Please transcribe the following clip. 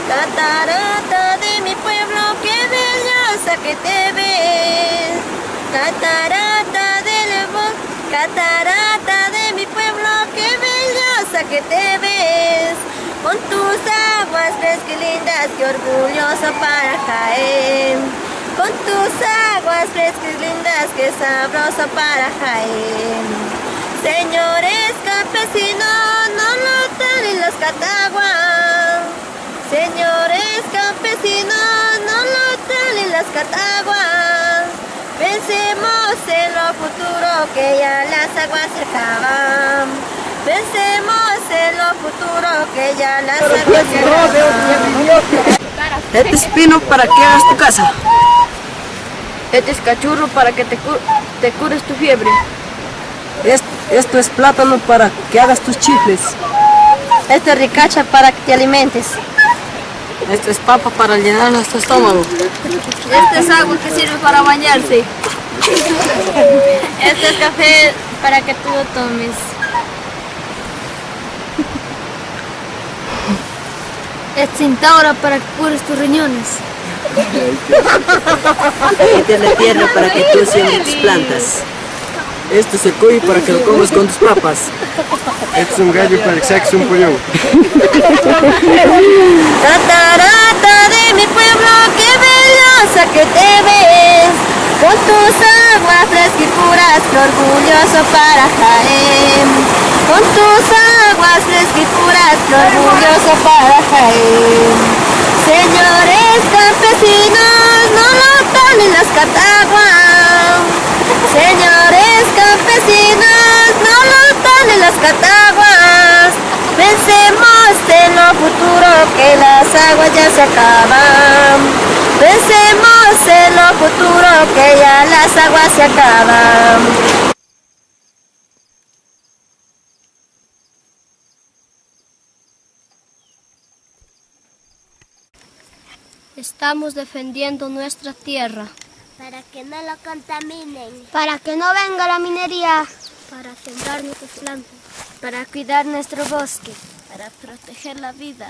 Catarata de mi pueblo, qué belleza que te ves. Catarata catarata de mi pueblo, qué belleza que te ves. Con tus aguas frescas y lindas, qué orgulloso para Jaén. Con tus aguas frescas y lindas, qué sabroso para Jaén. Señores campesinos, no notan en los cataguas. Señores campesinos, no notan en las cataguas. Pensemos en lo futuro, que ya las aguas se acaban. Pensemos en lo futuro, que ya las aguas se acaban. Este es pino para que hagas tu casa. Este es cachurro para que te cures tu fiebre. Esto es plátano para que hagas tus chifles. Esto es ricacha para que te alimentes. Esto es papa para llenar nuestro estómago. Este es agua que sirve para bañarse. Este es café para que tú lo tomes. Este es cintaura para que cures tus riñones. Esta es la tierra para que tú siembres tus plantas. Esto es el cuy para que lo comas con tus papas. Este es un gallo para que saques un pollón. Catarata de mi pueblo, qué belleza que te ves. Con tus aguas frescas y puras, qué orgulloso para Jaén. Con tus aguas frescas y puras, qué orgulloso para Jaén. Señores campesinos, no notan en las cataguas. Señores campesinos, no notan en las cataguas. Pensemos en lo futuro, que las aguas ya se acaban. Pensemos en lo futuro, que ya las aguas se acaban. Estamos defendiendo nuestra tierra. Para que no lo contaminen. Para que no venga la minería. Para sembrar nuestras plantas. Para cuidar nuestro bosque. Para proteger la vida.